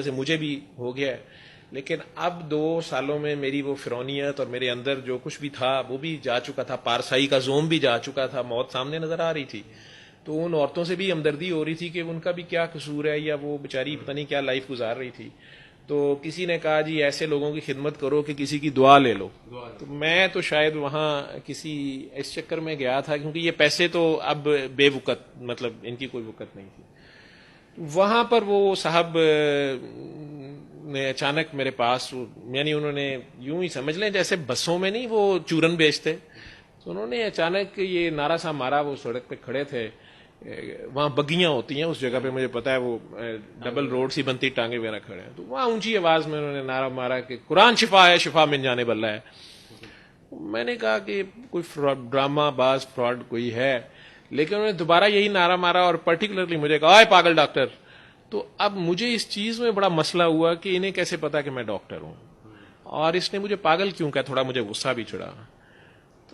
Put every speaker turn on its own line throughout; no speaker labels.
سے مجھے بھی ہو گیا ہے، لیکن اب 2 سالوں میں میری وہ فرونیت اور میرے اندر جو کچھ بھی تھا وہ بھی جا چکا تھا، پارسائی کا زوم بھی جا چکا تھا، موت سامنے نظر آ رہی تھی. تو ان عورتوں سے بھی ہمدردی ہو رہی تھی کہ ان کا بھی کیا قصور ہے، یا وہ بیچاری پتہ نہیں کیا لائف گزار رہی تھی. تو کسی نے کہا جی ایسے لوگوں کی خدمت کرو کہ کسی کی دعا لے لو. تو میں تو شاید وہاں کسی اس چکر میں گیا تھا، کیونکہ یہ پیسے تو اب بے وقت، مطلب ان کی کوئی وقت نہیں تھی. وہاں پر وہ صاحب نے اچانک میرے پاس، یعنی انہوں نے یوں ہی سمجھ لیں جیسے بسوں میں نہیں وہ چورن بیچتے، تو انہوں نے اچانک یہ نعرہ سا مارا. وہ سڑک پہ کھڑے تھے، وہاں بگیاں ہوتی ہیں اس جگہ پہ، مجھے پتا ہے وہ ڈبل روڈ سی بنتی، ٹانگے وغیرہ کھڑے ہیں. تو وہاں اونچی آواز میں انہوں نے نعرہ مارا کہ قرآن شفا ہے، شفا من جانب اللہ ہے. میں نے کہا کہ کوئی ڈرامہ باز فراڈ کوئی ہے، لیکن انہوں نے دوبارہ یہی نعرہ مارا اور پرٹیکولرلی مجھے کہا آئے پاگل ڈاکٹر. تو اب مجھے اس چیز میں بڑا مسئلہ ہوا کہ انہیں کیسے پتا کہ میں ڈاکٹر ہوں، اور اس نے مجھے پاگل کیوں کہا. تھوڑا مجھے غصہ بھی چڑھا.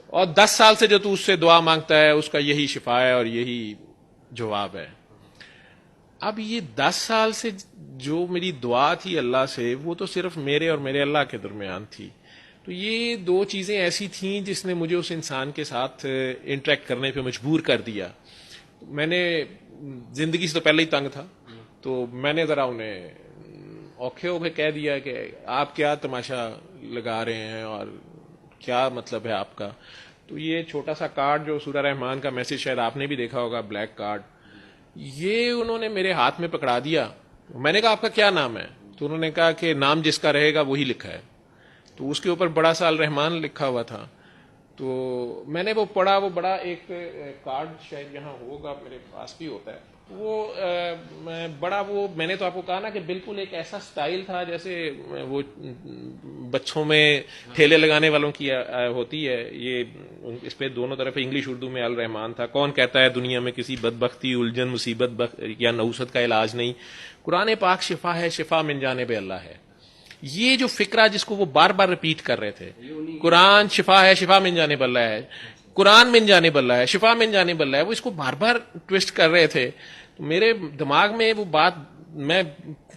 اور 10 سال سے جو تو اس سے دعا مانگتا ہے اس کا یہی شفا ہے اور یہی جواب ہے. اب یہ 10 سال سے جو میری دعا تھی اللہ سے، وہ تو صرف میرے اور میرے اللہ کے درمیان تھی. تو یہ 2 چیزیں ایسی تھیں جس نے مجھے اس انسان کے ساتھ انٹریکٹ کرنے پہ مجبور کر دیا. میں نے زندگی سے تو پہلے ہی تنگ تھا، تو میں نے ذرا انہیں اوکھے ہو کے کہہ دیا کہ آپ کیا تماشا لگا رہے ہیں اور کیا مطلب ہے آپ کا. تو یہ چھوٹا سا کارڈ جو سورہ رحمان کا میسج شاید آپ نے بھی دیکھا ہوگا، بلیک کارڈ، یہ انہوں نے میرے ہاتھ میں پکڑا دیا. میں نے کہا آپ کا کیا نام ہے؟ تو انہوں نے کہا کہ نام جس کا رہے گا وہی لکھا ہے. تو اس کے اوپر بڑا سا الرحمان لکھا ہوا تھا. تو میں نے وہ پڑھا، وہ بڑا ایک کارڈ شاید یہاں ہوگا، میرے پاس بھی ہوتا ہے وہ بڑا، وہ میں نے تو آپ کو کہا نا کہ بالکل ایک ایسا سٹائل تھا جیسے وہ بچوں میں ٹھیلے لگانے والوں کی ہوتی ہے. یہ اس پہ دونوں طرف انگلش اردو میں الرحمان تھا. کون کہتا ہے دنیا میں کسی بدبختی، الجھن، مصیبت یا نحوست کا علاج نہیں؟ قرآن پاک شفا ہے، شفا من جانب اللہ ہے. یہ جو فکرہ جس کو وہ بار بار ریپیٹ کر رہے تھے، قرآن شفا ہے، شفا من جانب اللہ ہے، قرآن من جانب اللہ ہے، شفا من جانب اللہ ہے، وہ اس کو بار بار ٹویسٹ کر رہے تھے. میرے دماغ میں وہ بات میں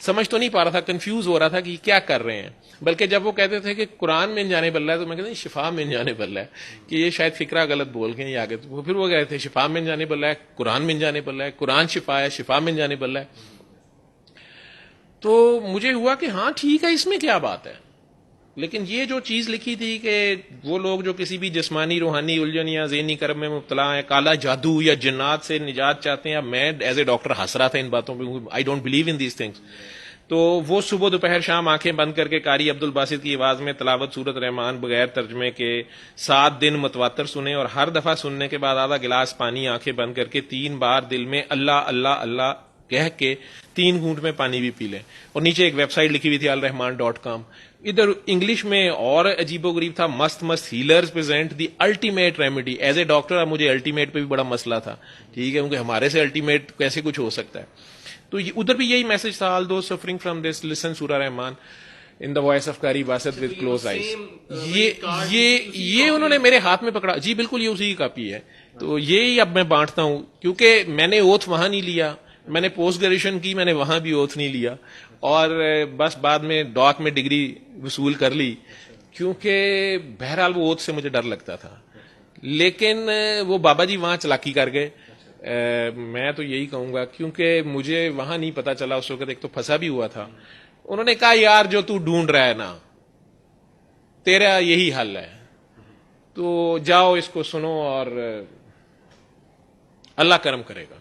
سمجھ تو نہیں پا رہا تھا، کنفیوز ہو رہا تھا کہ یہ کیا کر رہے ہیں. بلکہ جب وہ کہتے تھے کہ قرآن من جانب اللہ ہے، تو میں کہتا شفا من جانب اللہ ہے، کہ یہ شاید فکرہ غلط بول گئے. آگے پھر وہ کہتے تھے شفا من جانب اللہ ہے، قرآن من جانب اللہ ہے، قرآن شفا ہے، شفا من جانب اللہ ہے. تو مجھے ہوا کہ ہاں ٹھیک ہے، اس میں کیا بات ہے. لیکن یہ جو چیز لکھی تھی کہ وہ لوگ جو کسی بھی جسمانی، روحانی الجھن یا ذہنی کرم میں مبتلا ہیں، کالا جادو یا جنات سے نجات چاہتے ہیں، اب میں ایز اے ڈاکٹر ہنس رہا تھا ان باتوں پہ. I don't believe in these things. تو وہ صبح دوپہر شام آنکھیں بند کر کے قاری عبد الباسط کی آواز میں تلاوت سورت رحمان بغیر ترجمے کے 7 دن متواتر سنیں، اور ہر دفعہ سننے کے بعد آدھا گلاس پانی آنکھیں بند کر کے 3 بار دل میں اللہ اللہ اللہ کہہ کے 3 گھونٹ میں پانی بھی پی لیں. اور نیچے ایک ویب سائٹ لکھی ہوئی تھی الرحمان.com. ادھر انگلش میں اور عجیب و غریب تھا، مست مست healers present the ultimate remedy. As a doctor مجھے الٹیمیٹ پہ بھی بڑا مسئلہ تھا، ٹھیک ہے، کیونکہ ہمارے سے الٹیمیٹ کیسے کچھ ہو سکتا ہے. تو ادھر بھی یہی میسج تھا، all those suffering from this listen Surah Rahman in the voice of قاری باسط ود کلوز آئیز. یہ انہوں نے میرے ہاتھ میں پکڑا. جی بالکل یہ اسی کی کاپی ہے. تو یہی اب میں بانٹتا ہوں، کیونکہ میں نے اوتھ وہاں نہیں لیا، میں نے پوسٹ گریجویشن کی، میں نے وہاں بھی اوتھ نہیں لیا، اور بس بعد میں ڈاک میں ڈگری وصول کر لی، کیونکہ بہرحال وہ اوتھ سے مجھے ڈر لگتا تھا. لیکن وہ بابا جی وہاں چلاکی کر گئے. میں تو یہی کہوں گا، کیونکہ مجھے وہاں نہیں پتا چلا اس وقت، ایک تو پھنسا بھی ہوا تھا. انہوں نے کہا یار جو تو ڈھونڈ رہا ہے نا، تیرا یہی حل ہے، تو جاؤ اس کو سنو اور اللہ کرم کرے گا.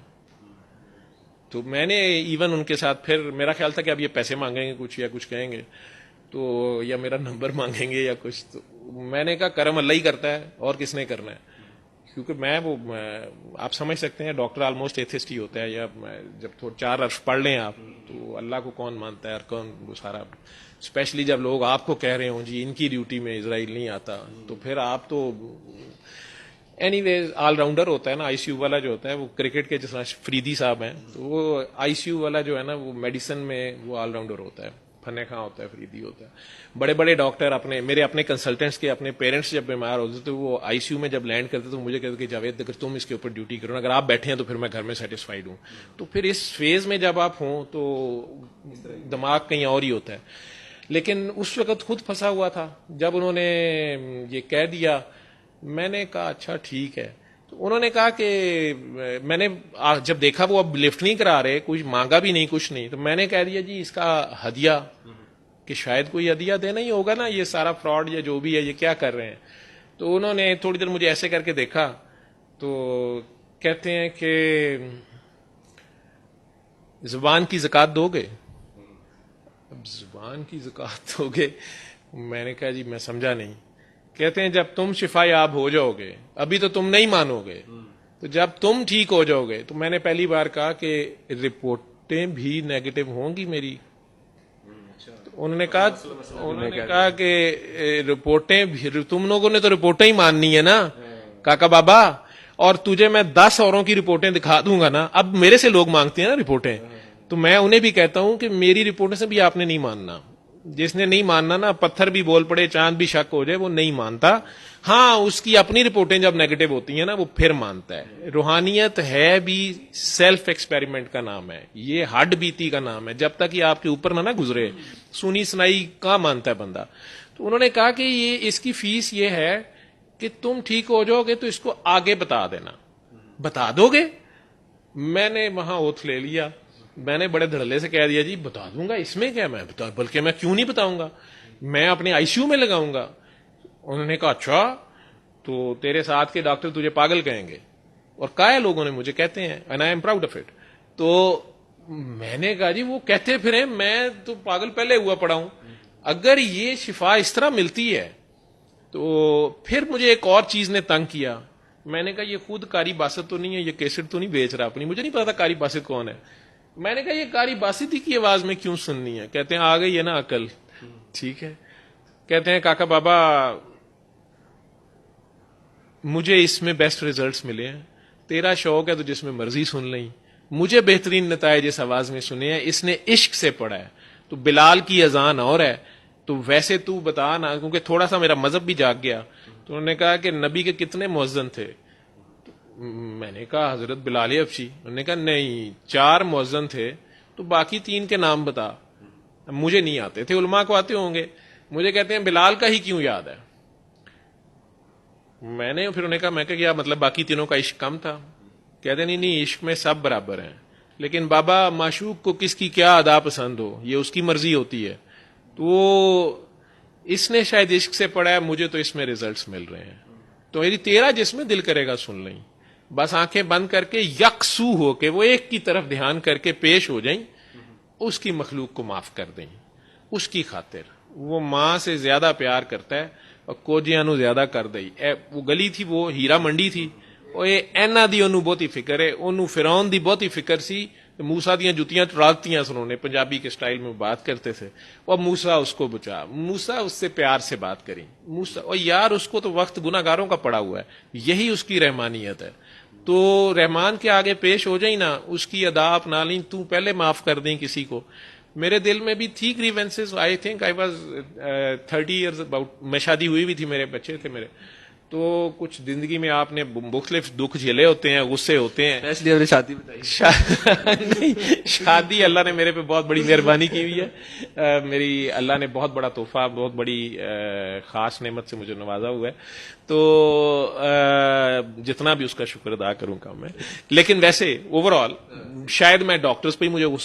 تو میں نے ایون ان کے ساتھ پھر میرا خیال تھا کہ اب یہ پیسے مانگیں گے کچھ یا کچھ کہیں گے، تو یا میرا نمبر مانگیں گے یا کچھ. تو میں نے کہا کرم اللہ ہی کرتا ہے، اور کس نے کرنا ہے. کیونکہ میں وہ آپ سمجھ سکتے ہیں ڈاکٹر آلموسٹ ایتھسٹ ہی ہوتا ہے، یا جب تھوڑا 4 عرف پڑھ لیں آپ، تو اللہ کو کون مانتا ہے اور کون وہ سارا، اسپیشلی جب لوگ آپ کو کہہ رہے ہوں جی ان کی ڈیوٹی میں اسرائیل نہیں آتا، تو پھر آپ تو اینی ویز آل راؤنڈر ہوتا ہے نا. آئی سی یو والا جو ہوتا ہے وہ کرکٹ کے جس طرح فریدی صاحب ہیں، تو وہ آئی سی یو والا جو ہے نا وہ میڈیسن میں وہ آل راؤنڈر ہوتا ہے. فن خاں ہوتا ہے، فریدی ہوتا ہے. بڑے بڑے ڈاکٹر اپنے میرے اپنے کنسلٹنٹس کے اپنے پیرنٹس جب بیمار ہوتے تو وہ آئی سی یو میں جب لینڈ کرتے تو مجھے کہتے کہ جاوید اگر تم اس کے اوپر ڈیوٹی کرو، اگر آپ بیٹھے ہیں تو پھر میں گھر میں سیٹسفائیڈ ہوں. تو پھر اس فیز میں جب آپ ہوں تو دماغ کہیں اور ہی ہوتا ہے. لیکن اس وقت خود پھنسا ہوا تھا. جب انہوں نے یہ کہہ دیا میں نے کہا اچھا ٹھیک ہے. تو انہوں نے کہا کہ میں نے جب دیکھا وہ اب لفٹ نہیں کرا رہے، کچھ مانگا بھی نہیں، کچھ نہیں، تو میں نے کہہ دیا جی اس کا ہدیہ، کہ شاید کوئی ہدیہ دینا ہی ہوگا نا، یہ سارا فراڈ یا جو بھی ہے یہ کیا کر رہے ہیں. تو انہوں نے تھوڑی دیر مجھے ایسے کر کے دیکھا تو کہتے ہیں کہ زبان کی زکات دو گے؟ اب زبان کی زکات دو گے؟ میں نے کہا جی میں سمجھا نہیں. کہتے ہیں جب تم شفا یاب ہو جاؤ گے، ابھی تو تم نہیں مانو گے، تو جب تم ٹھیک ہو جاؤ گے. تو میں نے پہلی بار کہا کہ رپورٹیں بھی نیگیٹو ہوں گی میری. انہوں نے کہا کہ رپورٹیں تم لوگوں نے تو رپورٹیں ہی ماننی ہے نا کاکا بابا، اور تجھے میں 10 اوروں کی رپورٹیں دکھا دوں گا نا. اب میرے سے لوگ مانگتے ہیں نا رپورٹیں، تو میں انہیں بھی کہتا ہوں کہ میری رپورٹیں سے بھی آپ نے نہیں ماننا. جس نے نہیں ماننا نا، پتھر بھی بول پڑے، چاند بھی شک ہو جائے، وہ نہیں مانتا. ہاں اس کی اپنی رپورٹیں جب نیگیٹو ہوتی ہیں نا وہ پھر مانتا ہے. روحانیت ہے بھی سیلف ایکسپیریمنٹ کا نام ہے، یہ ہڈ بیتی کا نام ہے. جب تک یہ آپ کے اوپر نہ گزرے سنی سنائی کہاں مانتا ہے بندہ. تو انہوں نے کہا کہ یہ اس کی فیس یہ ہے کہ تم ٹھیک ہو جاؤ گے تو اس کو آگے بتا دینا. بتا دو گے؟ میں نے وہاں اوتھ لے لیا. میں نے بڑے دھڑلے سے کہہ دیا جی بتا دوں گا، اس میں کیا، میں بلکہ میں کیوں نہیں بتاؤں گا، میں اپنے آئی سی یو میں لگاؤں گا. انہوں نے کہا اچھا تو تیرے ساتھ کے ڈاکٹر تجھے پاگل کہیں گے. اور کہا ہے لوگوں نے مجھے کہتے ہیں، and I am proud of it. تو میں نے کہا جی وہ کہتے پھریں، میں تو پاگل پہلے ہوا پڑا ہوں. اگر یہ شفا اس طرح ملتی ہے تو پھر مجھے ایک اور چیز نے تنگ کیا. میں نے کہا یہ خود قاری باسط تو نہیں ہے، یہ کیسٹ تو نہیں بیچ رہا اپنی؟ مجھے نہیں پتا تھا قاری باسط کون ہے. میں نے کہا یہ قاری باسط ہی کی آواز میں کیوں سننی ہے؟ کہتے ہیں آ گئی ہے نا عقل. ٹھیک ہے. کہتے ہیں کاکا بابا مجھے اس میں بیسٹ ریزلٹس ملے ہیں، تیرا شوق ہے تو جس میں مرضی سن لیں، مجھے بہترین نتائج اس آواز میں سنے ہیں. اس نے عشق سے پڑھا ہے. تو بلال کی اذان اور ہے، تو ویسے تو بتا نا، کیونکہ تھوڑا سا میرا مذہب بھی جاگ گیا. تو انہوں نے کہا کہ نبی کے کتنے مؤذن تھے؟ میں نے کہا حضرت بلال حبشی. انہوں نے کہا نہیں 4 مؤذن تھے، تو باقی 3 کے نام بتا. مجھے نہیں آتے تھے، علماء کو آتے ہوں گے. مجھے کہتے ہیں بلال کا ہی کیوں یاد ہے؟ میں نے پھر انہیں کہا، میں کیا مطلب باقی تینوں کا عشق کم تھا؟ کہتے نہیں عشق میں سب برابر ہیں، لیکن بابا معشوق کو کس کی کیا ادا پسند ہو یہ اس کی مرضی ہوتی ہے. تو اس نے شاید عشق سے پڑھا ہے، مجھے تو اس میں ریزلٹس مل رہے ہیں. تو میری تیرا جس میں دل کرے گا سن لیں. بس آنکھیں بند کر کے یکسو ہو کے وہ ایک کی طرف دھیان کر کے پیش ہو جائیں، اس کی مخلوق کو معاف کر دیں. اس کی خاطر وہ ماں سے زیادہ پیار کرتا ہے اور کوجیاں نو زیادہ کر دئی. وہ گلی تھی، وہ ہیرا منڈی تھی، وہ اینا دی انہوں بہت ہی فکر ہے. انہوں فرعون دی بہت ہی فکر سی. موسا دیا جتیاں ٹرالتیاں سنوں نے، پنجابی کے سٹائل میں بات کرتے تھے. وہ موسا اس کو بچا، موسا اس سے پیار سے بات کری. موسا اور یار اس کو تو وقت گناہگاروں کا پڑا ہوا ہے، یہی اس کی رحمانیت ہے. تو رحمان کے آگے پیش ہو جائیں نا، اس کی ادا اپنا لیں، تو پہلے معاف کر دیں کسی کو. میرے دل میں بھی تھی grievances. I think I was 30 years about. میں شادی ہوئی بھی تھی، میرے بچے تھے میرے. تو کچھ زندگی میں آپ نے مختلف دکھ جھیلے ہوتے ہیں، غصے ہوتے ہیں.
اس لیے شادی بتائی.
شادی اللہ نے میرے پہ بہت بڑی مہربانی کی ہوئی ہے. میری اللہ نے بہت بڑا تحفہ، بہت بڑی خاص نعمت سے مجھے نوازا ہوا ہے. تو جتنا بھی اس کا شکر ادا کروں کم ہے. لیکن ویسے اوور آل شاید میں ڈاکٹرز پہ ہی مجھے